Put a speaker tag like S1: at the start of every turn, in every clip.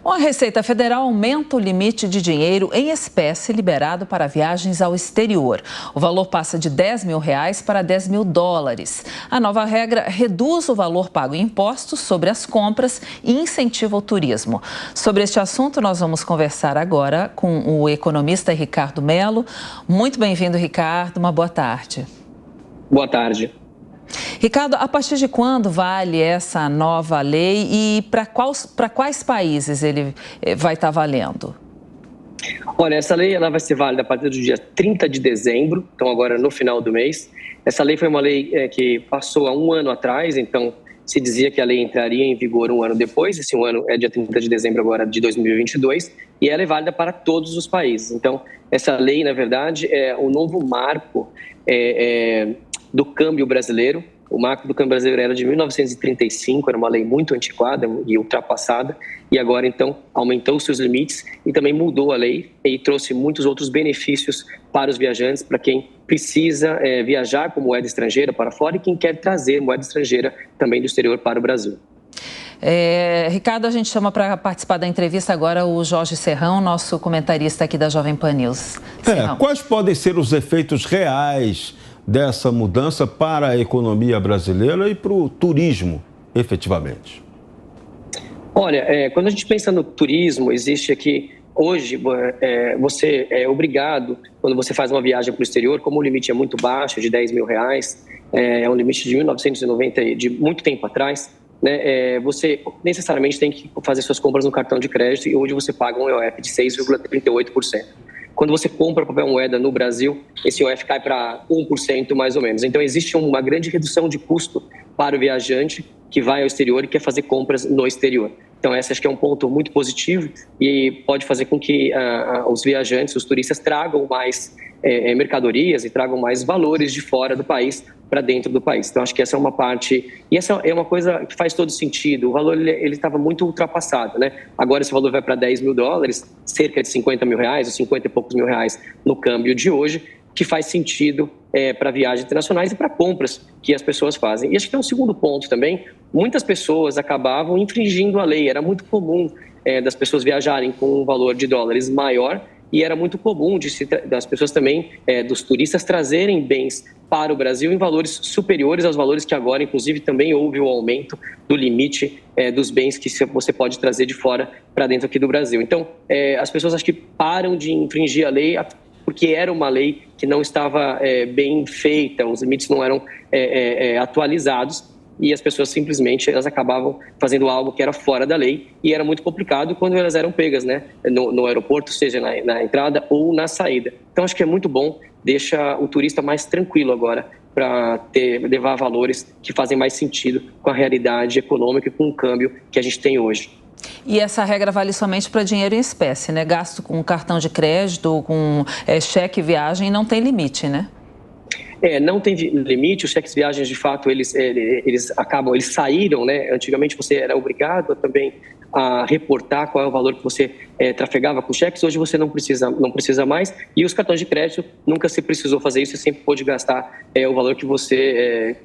S1: Bom, a Receita Federal aumenta o limite de dinheiro em espécie liberado para viagens ao exterior. O valor passa de R$10 mil para US$10 mil. A nova regra reduz o valor pago em impostos sobre as compras e incentiva o turismo. Sobre este assunto, nós vamos conversar agora com o economista Ricardo Mello. Muito bem-vindo, Ricardo. Uma boa tarde.
S2: Boa tarde.
S1: Ricardo, a partir de quando vale essa nova lei e para quais países ele vai estar valendo?
S2: Olha, essa lei ela vai ser válida a partir do dia 30 de dezembro, então agora no final do mês. Essa lei foi uma lei que passou há um ano atrás, então se dizia que a lei entraria em vigor um ano depois. Esse um ano é dia 30 de dezembro agora de 2022 e ela é válida para todos os países. Então, essa lei, na verdade, é o novo marco do câmbio brasileiro. O marco do câmbio brasileiro era de 1935, era uma lei muito antiquada e ultrapassada, e agora, então, aumentou os seus limites e também mudou a lei e trouxe muitos outros benefícios para os viajantes, para quem precisa viajar com moeda estrangeira para fora e quem quer trazer moeda estrangeira também do exterior para o Brasil.
S1: Ricardo, a gente chama para participar da entrevista agora o Jorge Serrão, nosso comentarista aqui da Jovem Pan News.
S3: Quais podem ser os efeitos reais dessa mudança para a economia brasileira e para o turismo, efetivamente?
S2: Olha, quando a gente pensa no turismo, existe aqui, hoje, você é obrigado, quando você faz uma viagem para o exterior, como o limite é muito baixo, de R$10 mil, é um limite de 1990, de muito tempo atrás, né, você necessariamente tem que fazer suas compras no cartão de crédito e hoje você paga um IOF de 6,38%. Quando você compra papel moeda no Brasil, esse IOF cai para 1% mais ou menos. Então, existe uma grande redução de custo para o viajante que vai ao exterior e quer fazer compras no exterior. Então, esse acho que é um ponto muito positivo e pode fazer com que os viajantes, os turistas, tragam mais mercadorias e tragam mais valores de fora do país para dentro do país. Então, acho que essa é uma parte... E essa é uma coisa que faz todo sentido. O valor ele estava muito ultrapassado, né? Agora esse valor vai para US$10 mil, cerca de R$50 mil, ou 50 e poucos mil reais no câmbio de hoje, que faz sentido para viagens internacionais e para compras que as pessoas fazem. E acho que tem um segundo ponto também. Muitas pessoas acabavam infringindo a lei. Era muito comum das pessoas viajarem com um valor de dólares maior e era muito comum das pessoas também, dos turistas, trazerem bens para o Brasil em valores superiores aos valores que agora, inclusive, também houve o aumento do limite dos bens que você pode trazer de fora para dentro aqui do Brasil. Então, as pessoas acho que param de infringir a lei porque era uma lei que não estava bem feita, os limites não eram atualizados e as pessoas simplesmente elas acabavam fazendo algo que era fora da lei e era muito complicado quando elas eram pegas, né, no aeroporto, seja na entrada ou na saída. Então, acho que é muito bom, deixa o turista mais tranquilo agora para levar valores que fazem mais sentido com a realidade econômica e com o câmbio que a gente tem hoje.
S1: E essa regra vale somente para dinheiro em espécie, né? Gasto com cartão de crédito, com cheque viagem, não tem limite, né?
S2: Não tem limite, os cheques viagens, de fato, eles saíram, né? Antigamente você era obrigado também a reportar qual é o valor que você trafegava com cheques, hoje você não precisa mais, e os cartões de crédito nunca se precisou fazer isso, você sempre pôde gastar o valor que você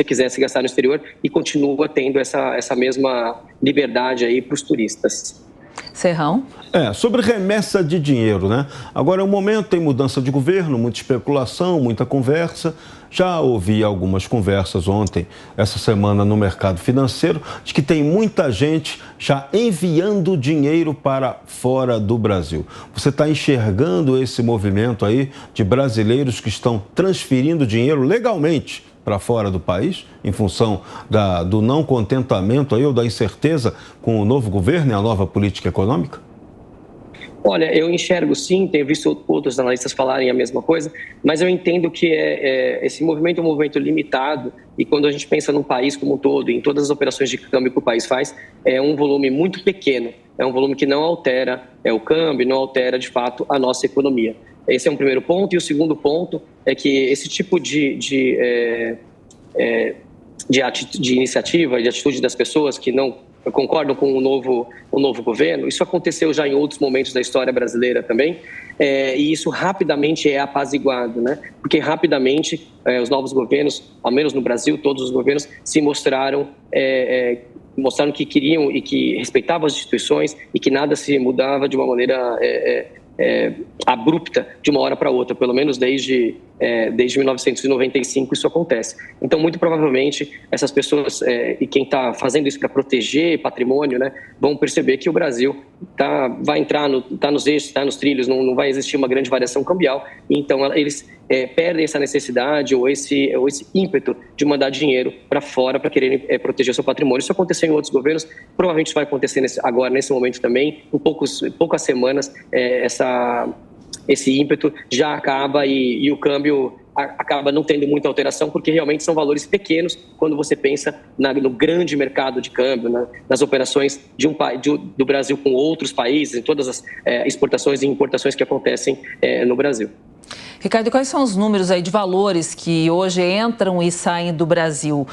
S2: quisesse gastar no exterior e continua tendo essa mesma liberdade aí para os turistas.
S1: Serrão?
S3: Sobre remessa de dinheiro, né? Agora é um momento, tem mudança de governo, muita especulação, muita conversa. Já ouvi algumas conversas ontem, essa semana no mercado financeiro, de que tem muita gente já enviando dinheiro para fora do Brasil. Você está enxergando esse movimento aí de brasileiros que estão transferindo dinheiro legalmente para fora do país, em função do não contentamento aí, ou da incerteza com o novo governo e a nova política econômica?
S2: Olha, eu enxergo sim, tenho visto outros analistas falarem a mesma coisa, mas eu entendo que esse movimento é um movimento limitado e quando a gente pensa num país como um todo, em todas as operações de câmbio que o país faz, é um volume muito pequeno, é um volume que não altera o câmbio, não altera de fato a nossa economia. Esse é um primeiro ponto. E o segundo ponto é que esse tipo de iniciativa e de atitude das pessoas que não concordam com o novo governo, isso aconteceu já em outros momentos da história brasileira também, e isso rapidamente é apaziguado, né? Porque rapidamente os novos governos, ao menos no Brasil, todos os governos se mostraram mostraram que queriam e que respeitavam as instituições e que nada se mudava de uma maneira abrupta de uma hora para outra, pelo menos desde 1995 isso acontece. Então, muito provavelmente, essas pessoas e quem está fazendo isso para proteger patrimônio, né, vão perceber que o Brasil vai entrar nos eixos, está nos trilhos, não vai existir uma grande variação cambial, então eles perdem essa necessidade ou esse ímpeto de mandar dinheiro para fora para quererem proteger o seu patrimônio. Isso aconteceu em outros governos, provavelmente vai acontecer agora, nesse momento também, em poucas semanas, esse ímpeto já acaba e o câmbio acaba não tendo muita alteração, porque realmente são valores pequenos quando você pensa no grande mercado de câmbio, nas operações do Brasil com outros países, em todas as exportações e importações que acontecem no Brasil.
S1: Ricardo, quais são os números aí de valores que hoje entram e saem do Brasil?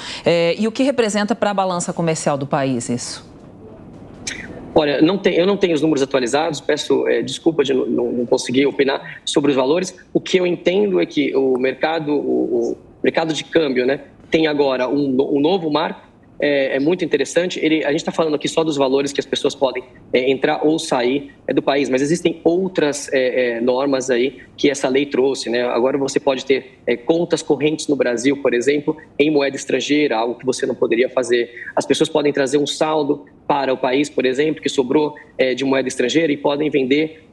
S1: E o que representa para a balança comercial do país isso?
S2: Olha, eu não tenho os números atualizados, peço desculpa de não conseguir opinar sobre os valores. O que eu entendo é que o mercado de câmbio, né, tem agora um novo marco, muito interessante. A gente está falando aqui só dos valores que as pessoas podem entrar ou sair do país, mas existem outras normas aí que essa lei trouxe, né? Agora você pode ter contas correntes no Brasil, por exemplo, em moeda estrangeira, algo que você não poderia fazer. As pessoas podem trazer um saldo para o país, por exemplo, que sobrou de moeda estrangeira e podem vender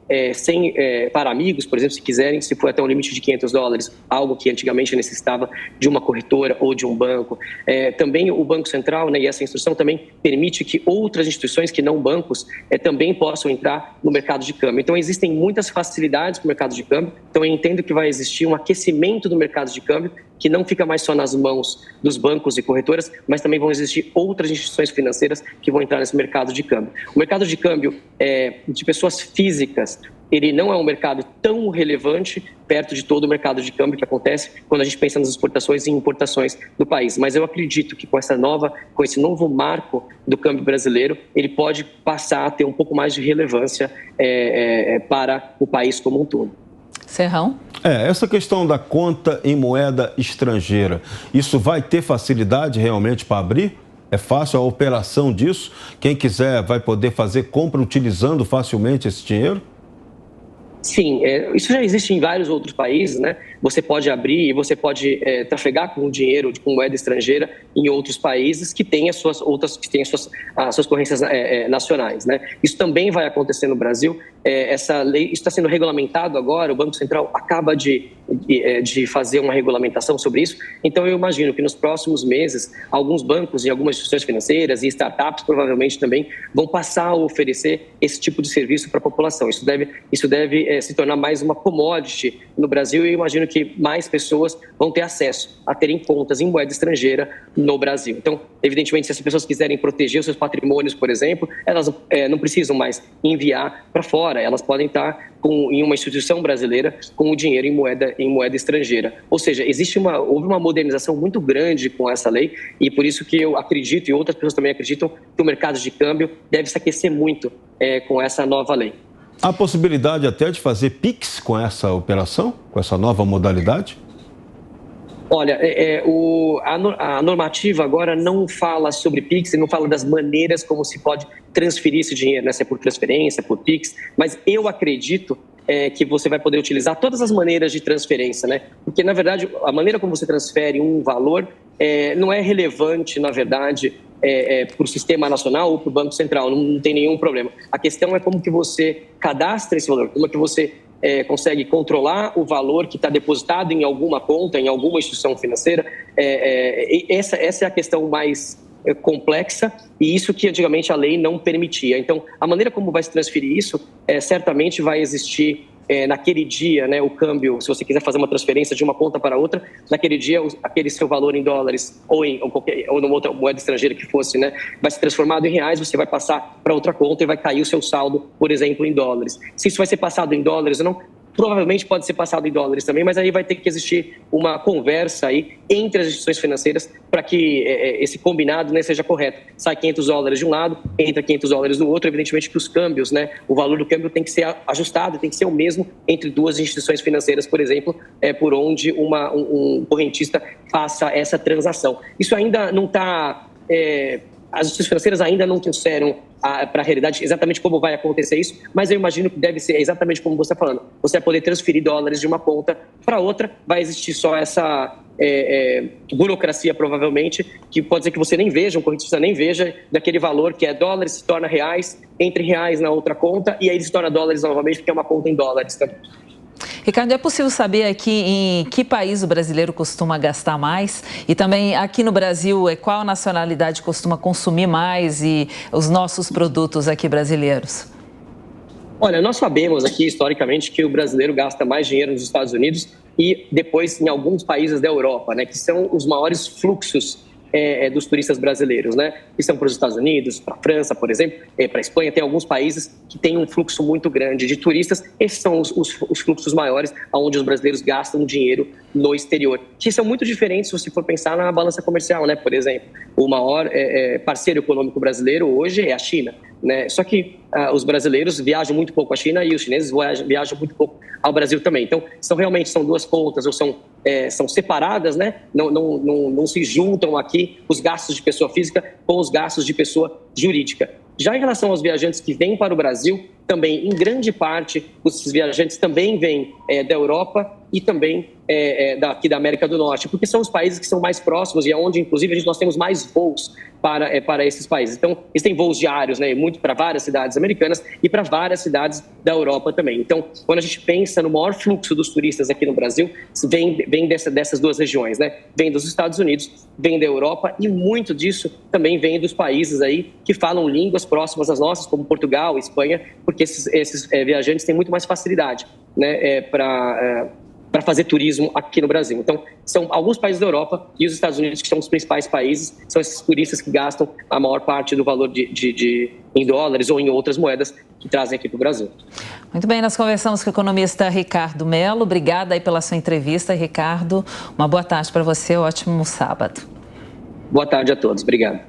S2: para amigos, por exemplo, se quiserem, se for até um limite de $500, algo que antigamente necessitava de uma corretora ou de um banco. Também o Banco Central, né, e essa instrução também permite que outras instituições que não bancos também possam entrar no mercado de câmbio. Então, existem muitas facilidades para o mercado de câmbio, então eu entendo que vai existir um aquecimento do mercado de câmbio, que não fica mais só nas mãos dos bancos e corretoras, mas também vão existir outras instituições financeiras que vão entrar nesse mercado de câmbio. O mercado de câmbio de pessoas físicas, ele não é um mercado tão relevante perto de todo o mercado de câmbio que acontece quando a gente pensa nas exportações e importações do país. Mas eu acredito que com esse novo marco do câmbio brasileiro, ele pode passar a ter um pouco mais de relevância para o país como um todo.
S1: Serrão?
S3: Essa questão da conta em moeda estrangeira, isso vai ter facilidade realmente para abrir? É fácil a operação disso? Quem quiser vai poder fazer compra utilizando facilmente esse dinheiro?
S2: Sim, isso já existe em vários outros países, né? Você pode abrir e você pode trafegar com dinheiro, com moeda estrangeira em outros países que têm as suas correntes nacionais, né? Isso também vai acontecer no Brasil. Essa lei está sendo regulamentado agora, o Banco Central acaba de fazer uma regulamentação sobre isso. Então, eu imagino que nos próximos meses, alguns bancos e algumas instituições financeiras e startups provavelmente também vão passar a oferecer esse tipo de serviço para a população. Isso deve se tornar mais uma commodity no Brasil e eu imagino que mais pessoas vão ter acesso a terem contas em moeda estrangeira no Brasil. Então, evidentemente, se as pessoas quiserem proteger os seus patrimônios, por exemplo, elas não precisam mais enviar para fora, elas podem estar em uma instituição brasileira com o dinheiro em moeda estrangeira. Ou seja, houve uma modernização muito grande com essa lei e por isso que eu acredito, e outras pessoas também acreditam, que o mercado de câmbio deve se aquecer muito com essa nova lei.
S3: Há possibilidade até de fazer PIX com essa operação, com essa nova modalidade?
S2: Olha, a normativa agora não fala sobre PIX, não fala das maneiras como se pode transferir esse dinheiro, né? Se é por transferência, por PIX, mas eu acredito que você vai poder utilizar todas as maneiras de transferência, né? Porque, na verdade, a maneira como você transfere um valor não é relevante, na verdade, para o sistema nacional ou para o Banco Central, não tem nenhum problema. A questão é como que você cadastra esse valor, como é que você consegue controlar o valor que está depositado em alguma conta, em alguma instituição financeira. Essa é a questão mais complexa e isso que antigamente a lei não permitia. Então, a maneira como vai se transferir isso, certamente vai existir naquele dia, né, o câmbio, se você quiser fazer uma transferência de uma conta para outra, naquele dia aquele seu valor em dólares ou numa outra moeda estrangeira que fosse, né, vai ser transformado em reais, você vai passar para outra conta e vai cair o seu saldo, por exemplo, em dólares. Se isso vai ser passado em dólares ou não, provavelmente pode ser passado em dólares também, mas aí vai ter que existir uma conversa aí entre as instituições financeiras para que esse combinado, né, seja correto. Sai $500 de um lado, entra $500 do outro, evidentemente que os câmbios, né, o valor do câmbio tem que ser ajustado, tem que ser o mesmo entre duas instituições financeiras, por exemplo, por onde um correntista faça essa transação. Isso ainda não está as instituições financeiras ainda não trouxeram para a realidade exatamente como vai acontecer isso, mas eu imagino que deve ser exatamente como você está falando. Você vai poder transferir dólares de uma ponta para outra, vai existir só essa burocracia, provavelmente, que pode ser que você nem veja, um correntista nem veja daquele valor que é dólares se torna reais, entre reais na outra conta, e aí ele se torna dólares novamente, porque é uma conta em dólares também.
S1: Ricardo, é possível saber aqui em que país o brasileiro costuma gastar mais? E também aqui no Brasil, qual nacionalidade costuma consumir mais e os nossos produtos aqui brasileiros?
S2: Olha, nós sabemos aqui, historicamente, que o brasileiro gasta mais dinheiro nos Estados Unidos e depois em alguns países da Europa, né, que são os maiores fluxos dos turistas brasileiros, né? Que são para os Estados Unidos, para a França, por exemplo, para a Espanha. Tem alguns países que têm um fluxo muito grande de turistas. Esses são os fluxos maiores, onde os brasileiros gastam dinheiro no exterior, que são muito diferentes se você for pensar na balança comercial, né? Por exemplo, o maior parceiro econômico brasileiro hoje é a China, né? Só que os brasileiros viajam muito pouco à China e os chineses viajam muito pouco ao Brasil também. Então, realmente são duas contas ou são separadas, né? Não se juntam aqui os gastos de pessoa física com os gastos de pessoa jurídica. Já em relação aos viajantes que vêm para o Brasil, também, em grande parte, os viajantes também vêm da Europa e também daqui da América do Norte, porque são os países que são mais próximos e é onde, inclusive, nós temos mais voos para esses países. Então, eles têm voos diários, né, muito para várias cidades americanas e para várias cidades da Europa também. Então, quando a gente pensa no maior fluxo dos turistas aqui no Brasil, vem dessas duas regiões, né? Vem dos Estados Unidos, vem da Europa e muito disso também vem dos países aí que falam línguas próximas às nossas, como Portugal, Espanha, porque esses viajantes têm muito mais facilidade, né, para fazer turismo aqui no Brasil. Então, são alguns países da Europa e os Estados Unidos que são os principais países, são esses turistas que gastam a maior parte do valor em dólares ou em outras moedas que trazem aqui para o Brasil.
S1: Muito bem, nós conversamos com o economista Ricardo Mello. Obrigada aí pela sua entrevista, Ricardo. Uma boa tarde para você, ótimo sábado.
S2: Boa tarde a todos, obrigado.